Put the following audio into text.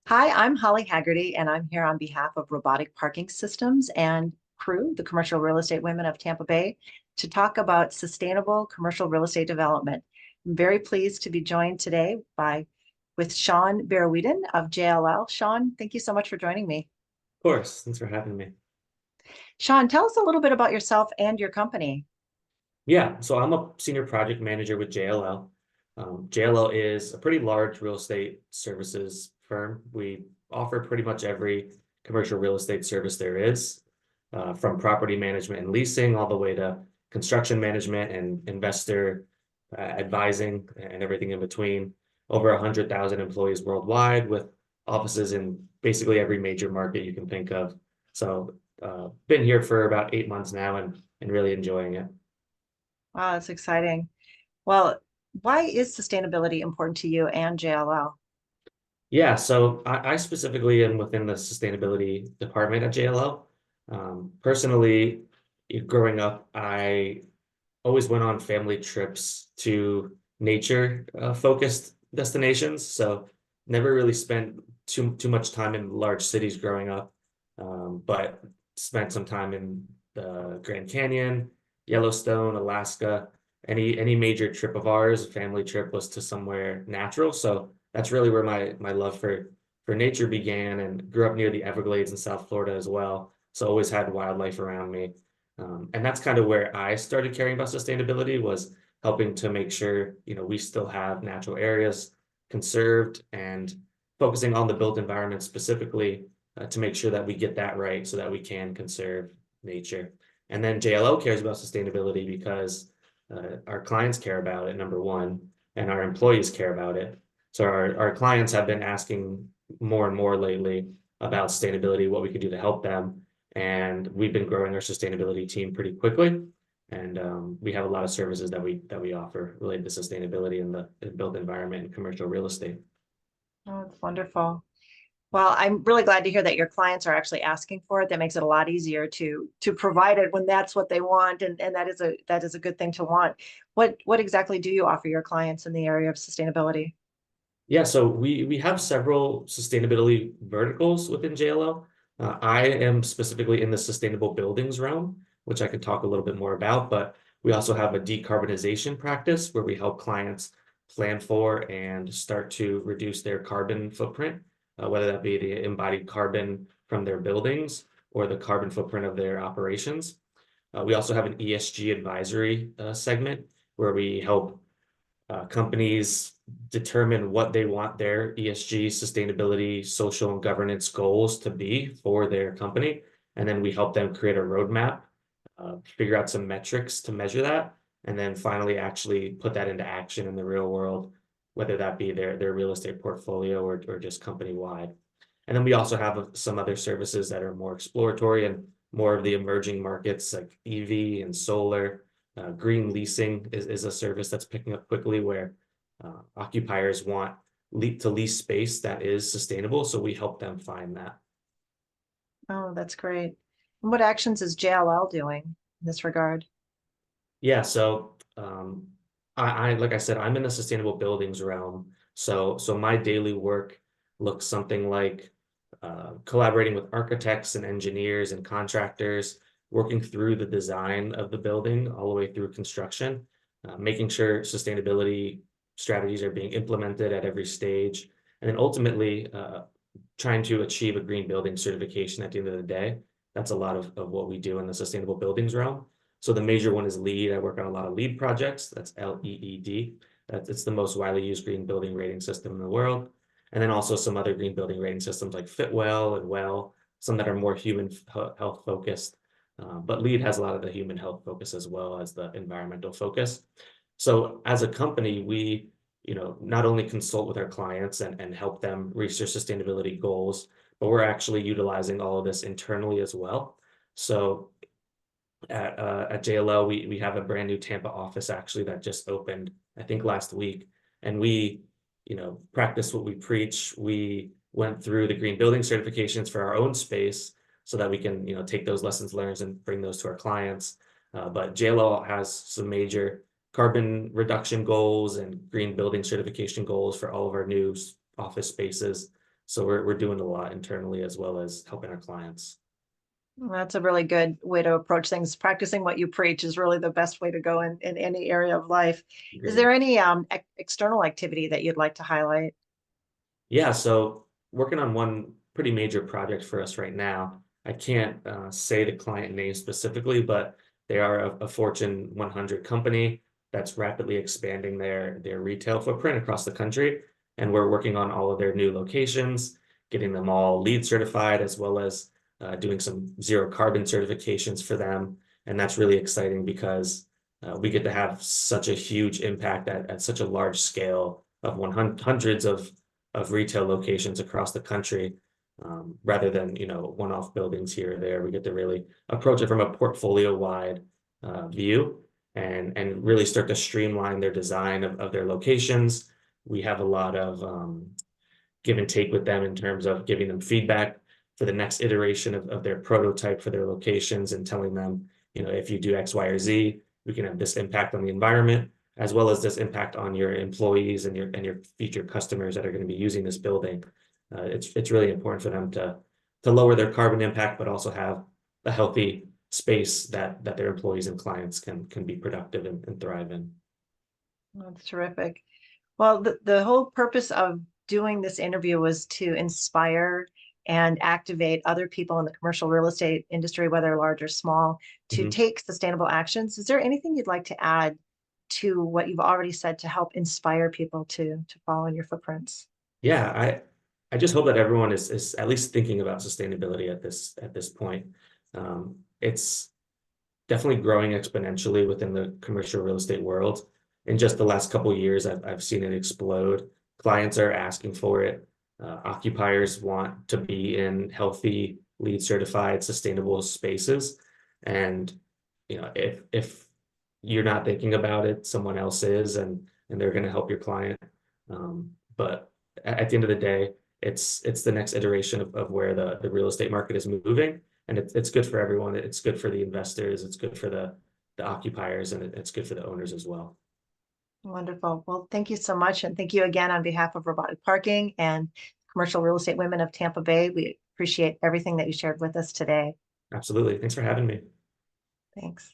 Hi, I'm Holly Haggerty, and I'm here on behalf of Robotic Parking Systems and Crew, the commercial real estate women of Tampa Bay, to talk about sustainable commercial real estate development. I'm very pleased to be joined today with Sean Baraoidan of JLL. Sean, thank you so much for joining me. Of course, thanks for having me. Sean, tell us a little bit about yourself and your company. Yeah, so I'm a senior project manager with JLL. JLL is a pretty large real estate services firm. We offer pretty much every commercial real estate service there is, from property management and leasing all the way to construction management and investor advising and everything in between. Over 100,000 employees worldwide with offices in basically every major market you can think of. So, been here for about 8 months now and really enjoying it. Wow, that's exciting. Well, why is sustainability important to you and JLL? Yeah, so I specifically am within the sustainability department at JLL. Personally, growing up, I always went on family trips to nature focused destinations. So never really spent too much time in large cities growing up, but spent some time in the Grand Canyon, Yellowstone, Alaska. Any major trip of ours, family trip, was to somewhere natural. So that's really where my love for nature began, and grew up near the Everglades in South Florida as well. So always had wildlife around me. And that's kind of where I started caring about sustainability, was helping to make sure, we still have natural areas conserved and focusing on the built environment specifically, to make sure that we get that right so that we can conserve nature. And then JLO cares about sustainability because our clients care about it, number one, and our employees care about it. So our clients have been asking more and more lately about sustainability, what we could do to help them. And we've been growing our sustainability team pretty quickly. And we have a lot of services that we offer related to sustainability in the built environment and commercial real estate. Oh, it's wonderful. Well, I'm really glad to hear that your clients are actually asking for it. That makes it a lot easier to provide it when that's what they want, and that is a good thing to want. What exactly do you offer your clients in the area of sustainability? Yeah, so we have several sustainability verticals within JLO. I am specifically in the sustainable buildings realm, which I could talk a little bit more about, but we also have a decarbonization practice where we help clients plan for and start to reduce their carbon footprint, whether that be the embodied carbon from their buildings or the carbon footprint of their operations. We also have an ESG advisory segment where we help companies determine what they want their ESG, sustainability, social, and governance goals to be for their company. And then we help them create a roadmap, figure out some metrics to measure that, and then finally actually put that into action in the real world, whether that be their real estate portfolio or just company wide. And then we also have some other services that are more exploratory and more of the emerging markets like EV and solar. Green leasing is a service that's picking up quickly, where occupiers want to lease space that is sustainable. So we help them find that. Oh, that's great. And what actions is JLL doing in this regard? Yeah, so like I said, I'm in the sustainable buildings realm. So my daily work looks something like collaborating with architects and engineers and contractors, working through the design of the building all the way through construction, making sure sustainability strategies are being implemented at every stage, and then ultimately trying to achieve a green building certification at the end of the day. That's a lot of what we do in the sustainable buildings realm. So the major one is LEED. I work on a lot of LEED projects. That's LEED. It's the most widely used green building rating system in the world. And then also some other green building rating systems like Fitwell and Well, some that are more human health focused. But LEED has a lot of the human health focus as well as the environmental focus. So as a company, we, not only consult with our clients and help them reach their sustainability goals, but we're actually utilizing all of this internally as well. So at JLL, we have a brand new Tampa office actually that just opened, I think last week, and we, practice what we preach. We went through the green building certifications for our own space so that we can, take those lessons learned and bring those to our clients. But JLL has some major carbon reduction goals and green building certification goals for all of our new office spaces. So we're doing a lot internally as well as helping our clients. Well, that's a really good way to approach things. Practicing what you preach is really the best way to go in any area of life. Is Agreed. there any external activity that you'd like to highlight? Yeah, so working on one pretty major project for us right now. I can't say the client name specifically, but they are a Fortune 100 company that's rapidly expanding their retail footprint across the country. And we're working on all of their new locations, getting them all LEED certified, as well as doing some zero carbon certifications for them. And that's really exciting because we get to have such a huge impact at such a large scale of hundreds of retail locations across the country, rather than, one-off buildings here or there. We get to really approach it from a portfolio-wide view and really start to streamline their design of their locations. We have a lot of give and take with them in terms of giving them feedback for the next iteration of their prototype for their locations and telling them, if you do X, Y, or Z, we can have this impact on the environment, as well as this impact on your employees and your future customers that are going to be using this building. It's really important for them to lower their carbon impact, but also have a healthy space that their employees and clients can be productive and thrive in. That's terrific. Well, the whole purpose of doing this interview was to inspire and activate other people in the commercial real estate industry, whether large or small, to Mhm. take sustainable actions. Is there anything you'd like to add to what you've already said to help inspire people to follow in your footprints? Yeah, I just hope that everyone is at least thinking about sustainability at this point. It's definitely growing exponentially within the commercial real estate world. In just the last couple of years, I've seen it explode. Clients are asking for it. Occupiers want to be in healthy, LEED certified, sustainable spaces. And if you're not thinking about it, someone else is, and they're going to help your client. But at the end of the day, it's the next iteration of where the real estate market is moving, and it's good for everyone. It's good for the investors, it's good for the occupiers, and it's good for the owners as well. Wonderful. Well, thank you so much. And thank you again on behalf of Robotic Parking and Commercial Real Estate Women of Tampa Bay. We appreciate everything that you shared with us today. Absolutely. Thanks for having me. Thanks.